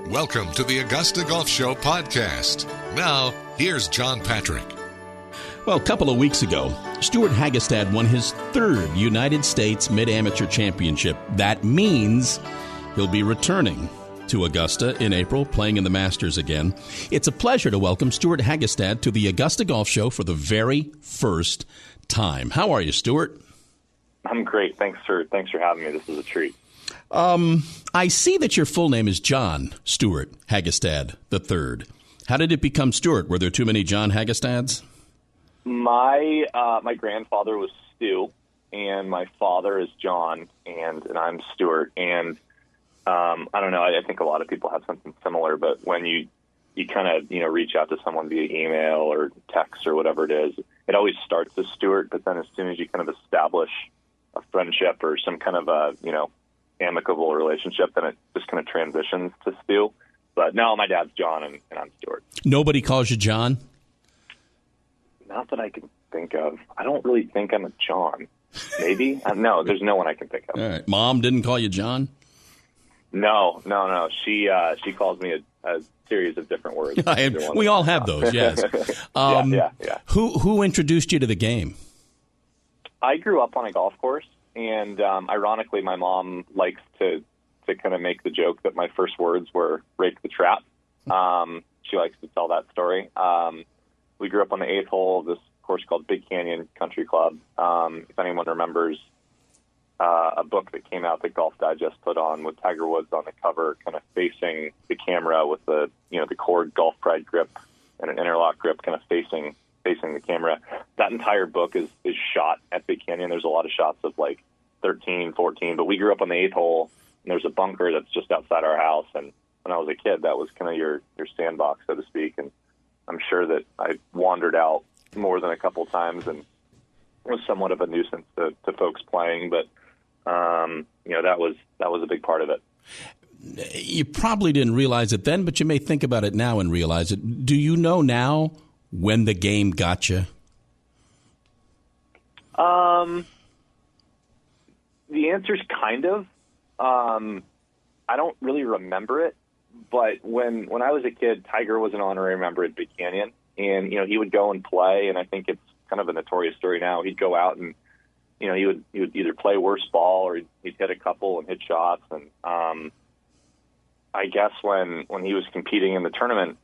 Welcome to the Augusta Golf Show podcast. Now, here's John Patrick. Well, a couple of weeks ago, Stewart Hagestad won his third United States Mid-Amateur Championship. That means he'll be returning to Augusta in April, playing in the Masters again. It's a pleasure to welcome Stewart Hagestad to the Augusta Golf Show for the very first time. How are you, Stewart? I'm great. Thanks for having me. This is a treat. I see that your full name is John Stewart Hagestad III. How did it become Stewart? Were there too many John Hagestads? My grandfather was Stu, and my father is John, and I'm Stewart. And I don't know. I think a lot of people have something similar, but when you kind of reach out to someone via email or text or whatever it is, it always starts as Stewart. But then as soon as you kind of establish a friendship or some kind of a amicable relationship, then it just kind of transitions to Stu. But no, my dad's John and I'm Stewart. Nobody calls you John? Not that I can think of. I don't really think I'm a John. Maybe? No, there's no one I can think of. All right. Mom didn't call you John? No. She calls me a series of different words. We all have those, yes. Yeah. Who introduced you to the game? I grew up on a golf course, and ironically, my mom likes to kind of make the joke that my first words were "rake the trap." She likes to tell that story. We grew up on the 8th hole of this course called Big Canyon Country Club. If anyone remembers a book that came out that Golf Digest put on with Tiger Woods on the cover, kind of facing the camera with the cord golf pride grip and an interlock grip kind of facing the camera. That entire book is shot at Big Canyon. There's a lot of shots of like 13, 14, but we grew up on the 8th hole, and there's a bunker that's just outside our house. And when I was a kid, that was kind of your sandbox, so to speak. And I'm sure that I wandered out more than a couple times and was somewhat of a nuisance to folks playing, but that was a big part of it. You probably didn't realize it then, but you may think about it now and realize it. Do you know now when the game got you? The answer's kind of. I don't really remember it, but when I was a kid, Tiger was an honorary member at Big Canyon, and he would go and play, and I think it's kind of a notorious story now. He'd go out and he would either play worse ball or he'd hit a couple and hit shots, and I guess when he was competing in the tournament,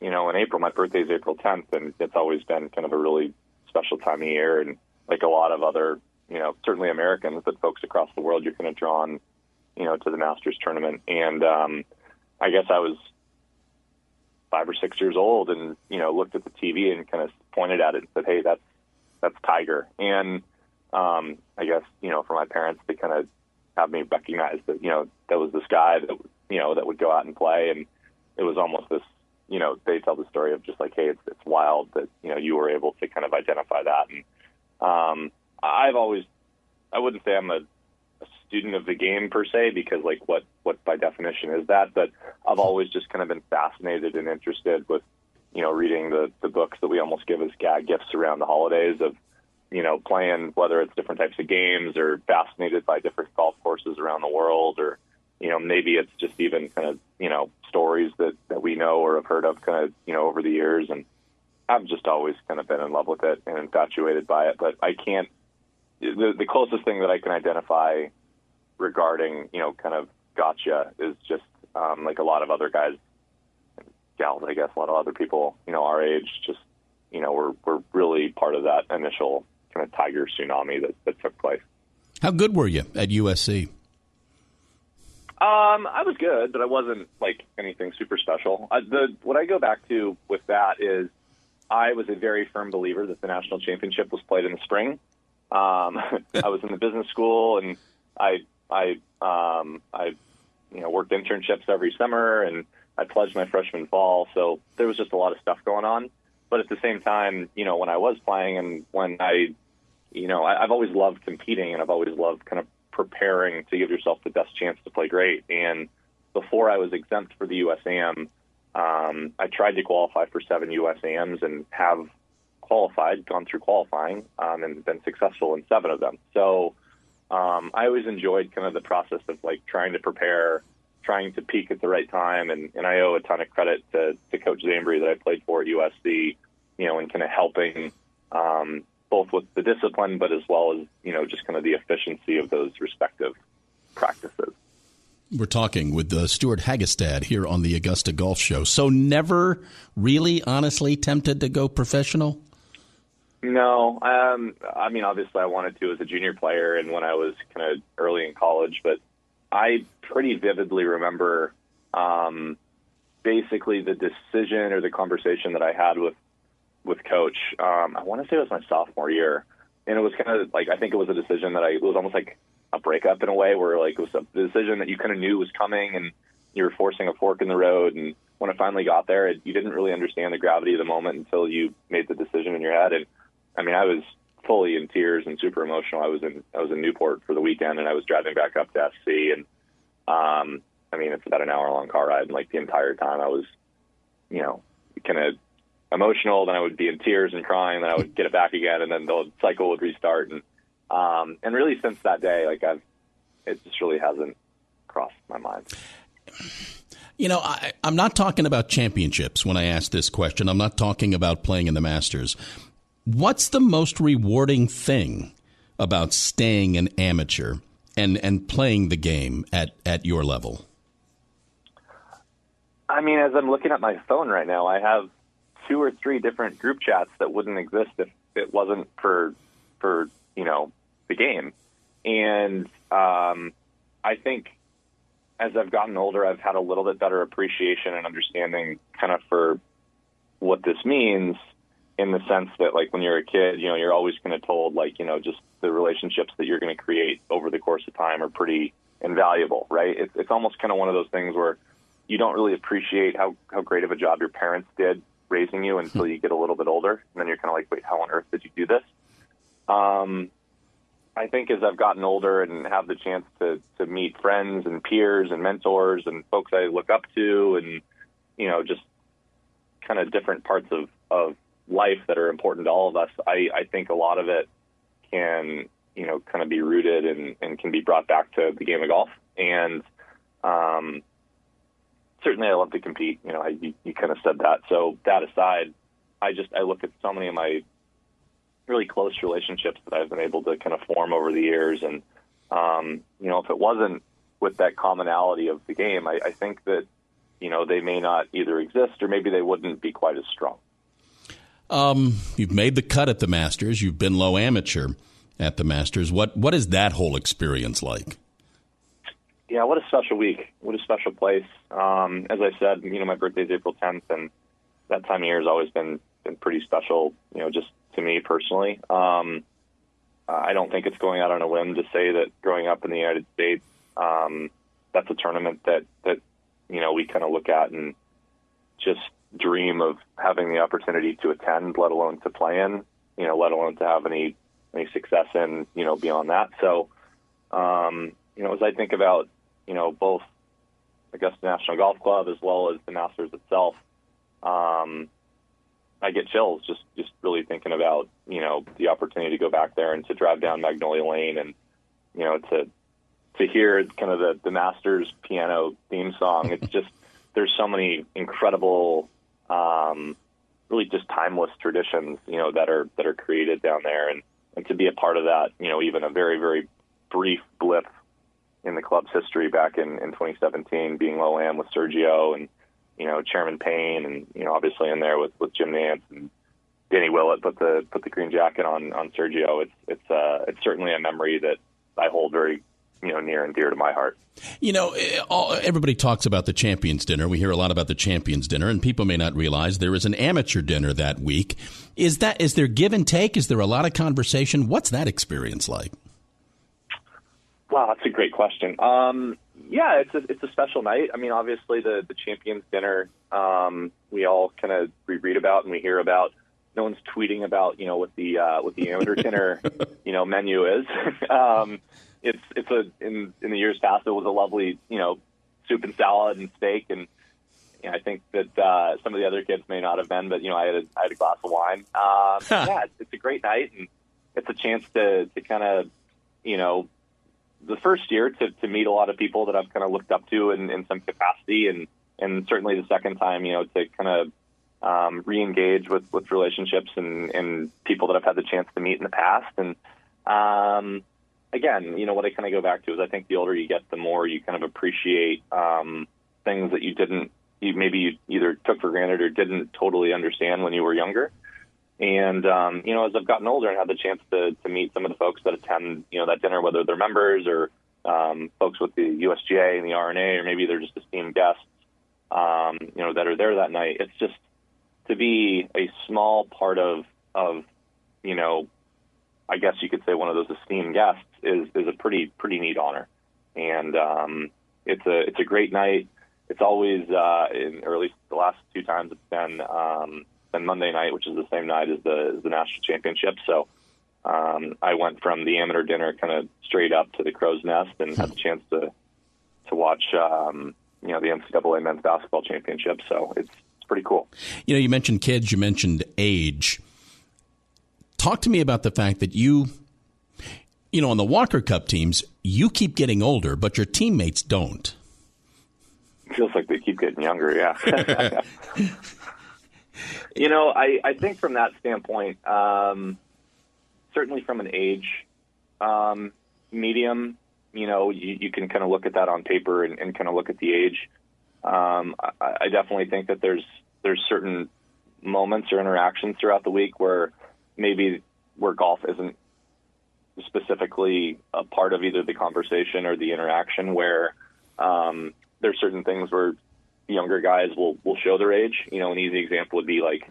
in April, my birthday is April 10th, and it's always been kind of a really special time of year. And like a lot of other, certainly Americans, but folks across the world, you're kind of drawn, to the Masters tournament. And I guess I was 5 or 6 years old and, looked at the TV and kind of pointed at it and said, hey, that's Tiger. And I guess, for my parents to kind of have me recognize that, that was this guy that, that would go out and play. And it was almost this, they tell the story of just like, hey, it's wild that, you were able to kind of identify that. And I wouldn't say I'm a student of the game per se, because like what by definition is that, but I've always just kind of been fascinated and interested with, reading the books that we almost give as gag gifts around the holidays of, playing, whether it's different types of games or fascinated by different golf courses around the world, or, maybe it's just even kind of, stories that we know or have heard of kind of, over the years. And I've just always kind of been in love with it and infatuated by it. But I can't, the closest thing that I can identify regarding, kind of gotcha is just like a lot of other guys, gals, I guess, a lot of other people, our age, just, we're really part of that initial kind of Tiger tsunami that took place. How good were you at USC? I was good, but I wasn't like anything super special. What I go back to with that is I was a very firm believer that the national championship was played in the spring. I was in the business school, and I worked internships every summer, and I pledged my freshman fall. So there was just a lot of stuff going on. But at the same time, when I was playing and when I've always loved competing, and I've always loved kind of preparing to give yourself the best chance to play great. And before I was exempt for the USAM, I tried to qualify for 7 USAMs and have qualified, gone through qualifying, and been successful in 7 of them. So I always enjoyed kind of the process of like trying to prepare, trying to peak at the right time. And I owe a ton of credit to Coach Zambry that I played for at USC, and kind of helping both with the discipline, but as well as, just kind of the efficiency of those respective practices. We're talking with Stewart Hagestad here on the Augusta Golf Show. So never really, honestly tempted to go professional? No. I mean, obviously I wanted to as a junior player and when I was kind of early in college, but I pretty vividly remember basically the decision or the conversation that I had with Coach. I want to say it was my sophomore year. And it was kind of like, I think it was a decision that it was almost like a breakup in a way where like it was a decision that you kind of knew was coming and you were forcing a fork in the road. And when it finally got there, you didn't really understand the gravity of the moment until you made the decision in your head. And I mean, I was fully in tears and super emotional. I was in Newport for the weekend and I was driving back up to SC. And I mean, it's about an hour-long car ride. And like the entire time I was, kind of emotional. Then I would be in tears and crying. Then I would get it back again. And then the cycle would restart. And really since that day, like it just really hasn't crossed my mind. I'm not talking about championships when I ask this question. I'm not talking about playing in the Masters. What's the most rewarding thing about staying an amateur and playing the game at your level? I mean, as I'm looking at my phone right now, I have 2 or 3 different group chats that wouldn't exist if it wasn't for the game. And I think as I've gotten older, I've had a little bit better appreciation and understanding kind of for what this means, in the sense that like when you're a kid, you're always kind of told like, just the relationships that you're going to create over the course of time are pretty invaluable, right? It's almost kind of one of those things where you don't really appreciate how great of a job your parents did raising you until you get a little bit older. And then you're kind of like, wait, how on earth did you do this? I think as I've gotten older and have the chance to meet friends and peers and mentors and folks I look up to and, just kind of different parts of life that are important to all of us, I think a lot of it can, kind of be rooted and can be brought back to the game of golf. And certainly I love to compete. You kind of said that. So that aside, I look at so many of my really close relationships that I've been able to kind of form over the years. And, if it wasn't with that commonality of the game, I think that, they may not either exist or maybe they wouldn't be quite as strong. You've made the cut at the Masters. You've been low amateur at the Masters. What is that whole experience like? Yeah, what a special week. What a special place. As I said, my birthday's April 10th, and that time of year has always been pretty special, just to me personally. I don't think it's going out on a limb to say that growing up in the United States, that's a tournament that we kind of look at and just dream of having the opportunity to attend, let alone to play in, let alone to have any success in, beyond that. So, as I think about, both Augusta National Golf Club as well as the Masters itself, I get chills just really thinking about, the opportunity to go back there and to drive down Magnolia Lane and, to hear kind of the Masters piano theme song. It's just, there's so many incredible, really just timeless traditions, that are created down there. And to be a part of that, even a very, very brief blip in the club's history back in 2017, being low am with Sergio and, Chairman Payne and, obviously in there with Jim Nance and Danny Willett put the green jacket on Sergio. It's certainly a memory that I hold very, near and dear to my heart. Everybody talks about the Champions Dinner. We hear a lot about the Champions Dinner, and people may not realize there is an amateur dinner that week. Is there give and take? Is there a lot of conversation? What's that experience like? Wow, that's a great question. Yeah, it's a special night. I mean, obviously the Champions Dinner, we all kind of read about and we hear about. No one's tweeting about, what the amateur dinner, menu is. In the years past, it was a lovely, soup and salad and steak. And I think that some of the other kids may not have been, but, I had a glass of wine. Yeah, it's a great night. And it's a chance to kind of, the first year to meet a lot of people that I've kind of looked up to in some capacity, and certainly the second time, to kind of re-engage with relationships and people that I've had the chance to meet in the past. And again, what I kind of go back to is I think the older you get, the more you kind of appreciate things that you either took for granted or didn't totally understand when you were younger. And, as I've gotten older and had the chance to meet some of the folks that attend, that dinner, whether they're members or folks with the USGA and the RNA, or maybe they're just esteemed guests, that are there that night, it's just to be a small part of I guess you could say one of those esteemed guests is a pretty neat honor. And it's a great night. It's always, or at least the last two times it's been Monday night, which is the same night as the national championship. So I went from the amateur dinner kind of straight up to the Crow's Nest and had the chance to watch, the NCAA men's basketball championship. So it's pretty cool. You mentioned kids, you mentioned age. Talk to me about the fact that you on the Walker Cup teams, you keep getting older, but your teammates don't. Feels like they keep getting younger, yeah. I think from that standpoint, certainly from an age medium, you can kind of look at that on paper and kind of look at the age. I definitely think that there's certain moments or interactions throughout the week where golf isn't specifically a part of either the conversation or the interaction, where there's certain things where younger guys will show their age. An easy example would be like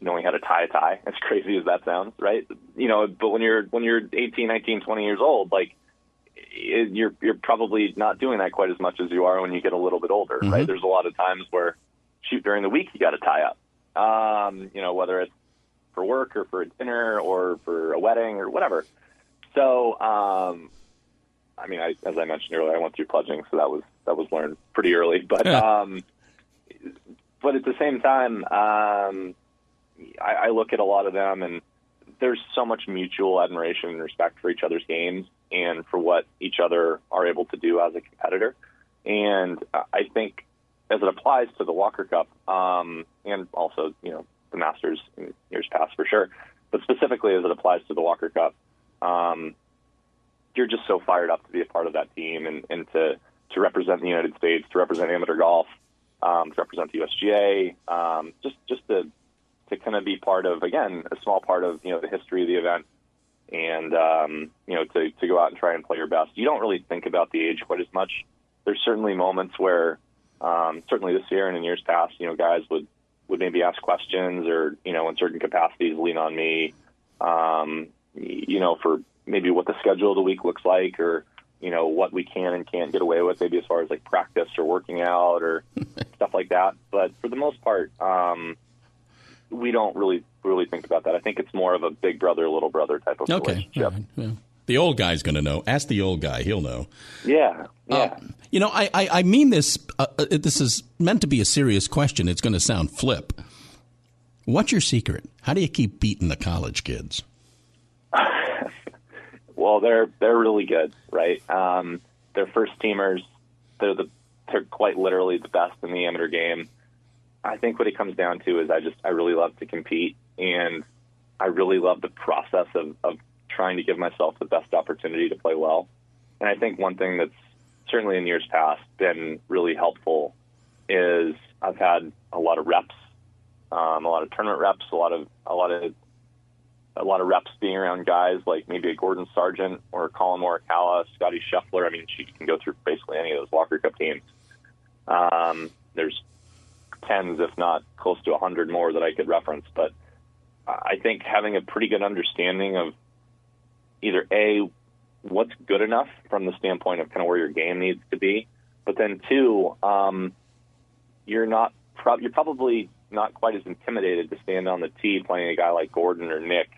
knowing how to tie a tie, as crazy as that sounds, right? But when you're 18, 19, 20 years old, like you're probably not doing that quite as much as you are when you get a little bit older, mm-hmm. right? There's a lot of times where, during the week you got to tie up, whether it's for work or for a dinner or for a wedding or whatever. So, as I mentioned earlier, I went through pledging, so that was learned pretty early. But but at the same time, I look at a lot of them, and there's so much mutual admiration and respect for each other's games and for what each other are able to do as a competitor. And I think as it applies to the Walker Cup, and also, the Masters in years past for sure, but specifically as it applies to the Walker Cup, you're just so fired up to be a part of that team and to represent the United States, to represent amateur golf, to represent the USGA, just to kind of be part of, again, a small part of, the history of the event, and, to go out and try and play your best. You don't really think about the age quite as much. There's certainly moments where, certainly this year and in years past, guys would maybe ask questions or, in certain capacities lean on me, for maybe what the schedule of the week looks like, or, what we can and can't get away with, maybe as far as like practice or working out or stuff like that. But for the most part, we don't really think about that. I think it's more of a big brother, little brother type of relationship. Right. Yeah. The old guy's going to know. Ask the old guy. He'll know. Yeah. I mean this. This is meant to be a serious question. It's going to sound flip. What's your secret? How do you keep beating the college kids? Well, they're really good, right? They're first teamers. They're quite literally the best in the amateur game. I think what it comes down to is I really love to compete, and I really love the process of trying to give myself the best opportunity to play well. And I think one thing that's certainly in years past been really helpful is I've had a lot of reps, a lot of tournament reps, a lot of reps being around guys like maybe a Gordon Sargent or Colin Morikawa, Scotty Scheffler. I mean, you can go through basically any of those Walker Cup teams. There's tens, if not close to 100 more that I could reference. But I think having a pretty good understanding of either A, what's good enough from the standpoint of kind of where your game needs to be, but then two, you're probably not quite as intimidated to stand on the tee playing a guy like Gordon or Nick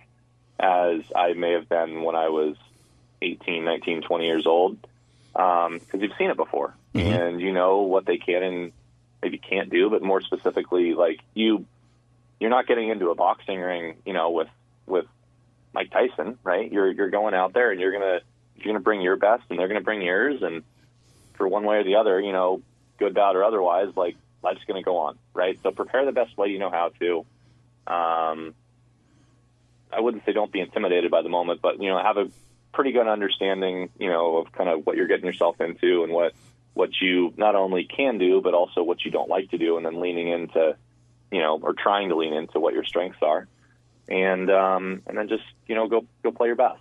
as I may have been when I was 18, 19, 20 years old, because you've seen it before, mm-hmm. and you know what they can and maybe can't do, but more specifically, like you're not getting into a boxing ring, with Mike Tyson, right? You're going out there and you're gonna you're going to bring your best and they're going to bring yours. And for one way or the other, good, bad, or otherwise, like, life's going to go on, right? So prepare the best way you know how to. I wouldn't say don't be intimidated by the moment, but, have a pretty good understanding, of kind of what you're getting yourself into and what you not only can do, but also what you don't like to do, and then leaning into, or trying to lean into what your strengths are. And then just, go play your best.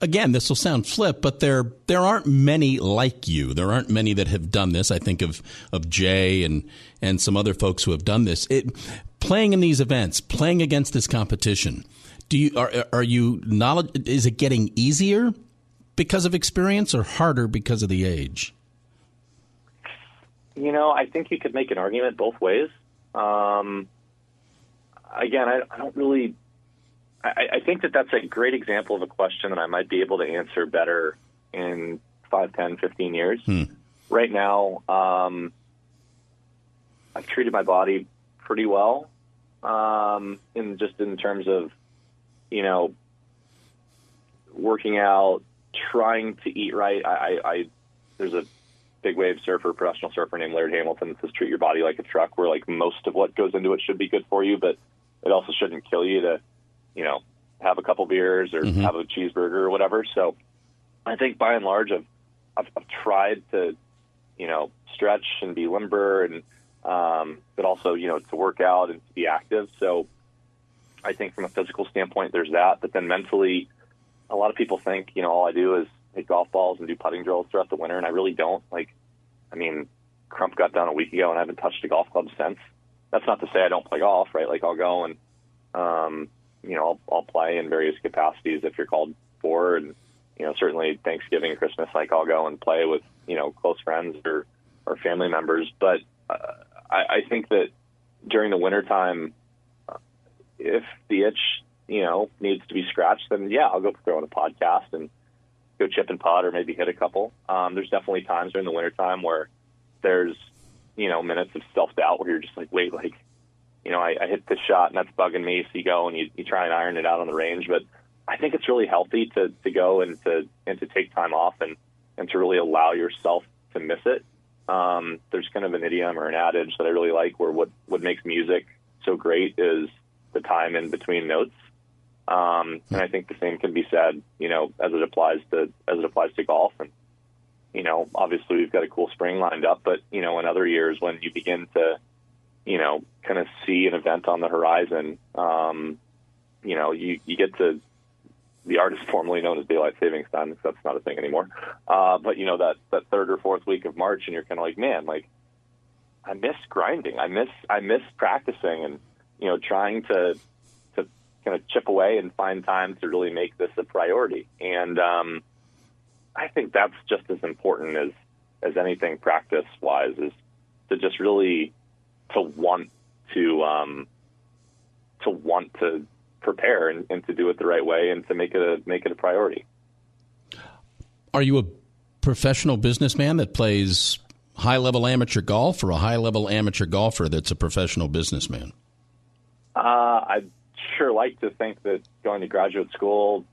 Again, this will sound flip, but there aren't many like you. There aren't many that have done this. I think of Jay and some other folks who have done this. Playing in these events, playing against this competition, are you knowledge? Is it getting easier because of experience or harder because of the age? I think you could make an argument both ways. Again, I don't really. I think that's a great example of a question that I might be able to answer better in 5, 10, 15 years. Right now, I've treated my body pretty well, in terms of, working out, trying to eat right. There's a big wave surfer, professional surfer named Laird Hamilton that says treat your body like a truck, where like most of what goes into it should be good for you, but it also shouldn't kill you to have a couple beers or have a cheeseburger or whatever. So I think by and large, I've tried to, stretch and be limber and, but also, to work out and to be active. So I think from a physical standpoint, there's that, but then mentally, a lot of people think, all I do is hit golf balls and do putting drills throughout the winter. And I really don't. Crump got done a week ago and I haven't touched a golf club since. That's not to say I don't play golf, right? Like I'll go and, I'll play in various capacities if you're called for, and certainly Thanksgiving and Christmas, like I'll go and play with close friends or family members. But I think that during the wintertime, if the itch needs to be scratched, then I'll go throw in a podcast and go chip and putt or maybe hit a couple. There's definitely times during the wintertime where there's minutes of self-doubt where you're just like, wait, like, I hit this shot and that's bugging me. So you go and you try and iron it out on the range. But I think it's really healthy to go and to take time off and to really allow yourself to miss it. There's kind of an idiom or an adage that I really like where what makes music so great is the time in between notes. And I think the same can be said, as it applies to golf. And, obviously we've got a cool spring lined up, but, in other years when you begin to, kind of see an event on the horizon, you get to the artist formerly known as daylight savings time, because that's not a thing anymore. But that third or fourth week of March, and you're kind of like, man, like I miss grinding. I miss practicing and, trying to kind of chip away and find time to really make this a priority. And, I think that's just as important as anything practice wise, is to just really to want to prepare and to do it the right way and to make it a priority. Are you a professional businessman that plays high-level amateur golf, or a high-level amateur golfer that's a professional businessman? I'd sure like to think that going to graduate school,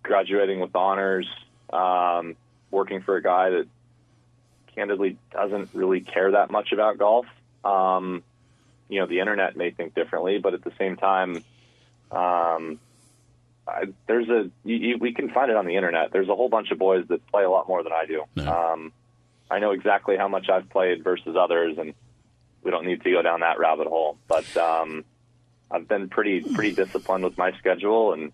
graduating with honors, working for a guy that candidly doesn't really care that much about golf. The internet may think differently, but at the same time, we can find it on the internet. There's a whole bunch of boys that play a lot more than I do. No. I know exactly how much I've played versus others, and we don't need to go down that rabbit hole. But I've been pretty disciplined with my schedule, and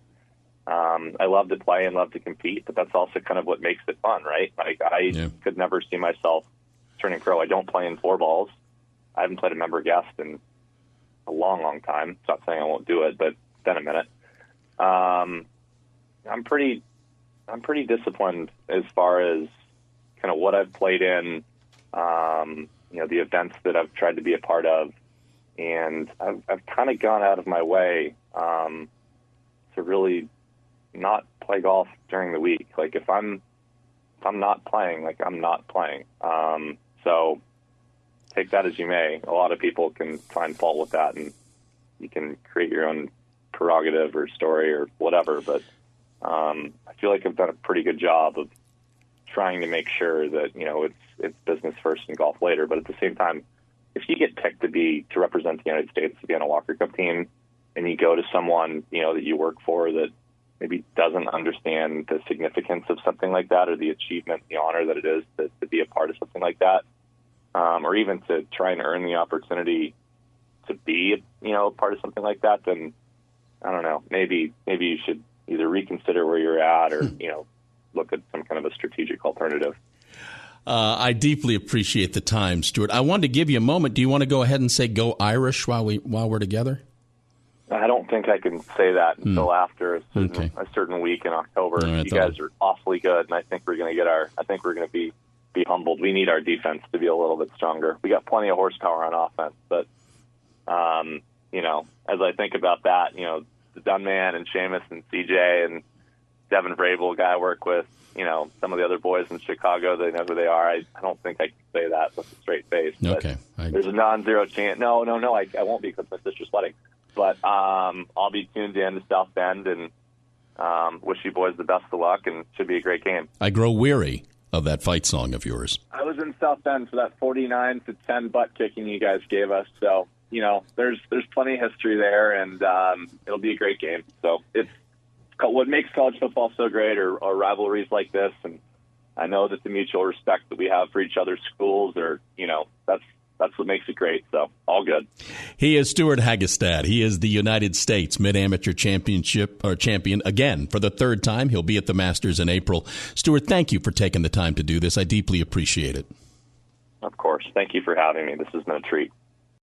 I love to play and love to compete, but that's also kind of what makes it fun, right? Like I could never see myself turning pro. I don't play in 4 balls. I haven't played a member guest in a long, long time. It's not saying I won't do it, but it's been a minute. I'm pretty disciplined as far as kind of what I've played in, the events that I've tried to be a part of, and I've kind of gone out of my way to really not play golf during the week. Like if I'm not playing, like I'm not playing. So take that as you may. A lot of people can find fault with that, and you can create your own prerogative or story or whatever. But I feel like I've done a pretty good job of trying to make sure that, it's business first and golf later. But at the same time, if you get picked to represent the United States to be on a Walker Cup team, and you go to someone, that you work for that maybe doesn't understand the significance of something like that, or the achievement, the honor that it is to be a part of something like that, or even to try and earn the opportunity to be, a part of something like that, then I don't know, maybe you should either reconsider where you're at or, look at some kind of a strategic alternative. I deeply appreciate the time, Stewart. I wanted to give you a moment. Do you want to go ahead and say "Go Irish" while we're together? I don't think I can say that until after a certain week in October. Right, you guys are awfully good, and I think we're going to be humbled. We need our defense to be a little bit stronger. We got plenty of horsepower on offense, but as I think about that, the Dunman and Seamus and CJ and Devin Vrabel, a guy I work with, some of the other boys in Chicago, they know who they are. I don't think I can say that with a straight face. Okay. There's a non-zero chance. No, I won't be because my sister's wedding. But I'll be tuned in to South Bend and wish you boys the best of luck, and it should be a great game. I grow weary of that fight song of yours. I was in South Bend for that 49-10 butt kicking you guys gave us, so there's plenty of history there, and it'll be a great game. So it's what makes college football so great, or rivalries like this, and I know that the mutual respect that we have for each other's schools, that's what makes it great. So all good. He is Stewart Hagestad. He is the United States Mid-Amateur champion again for the third time. He'll be at the Masters in April. Stewart, thank you for taking the time to do this. I deeply appreciate it. Of course. Thank you for having me. This has been a treat.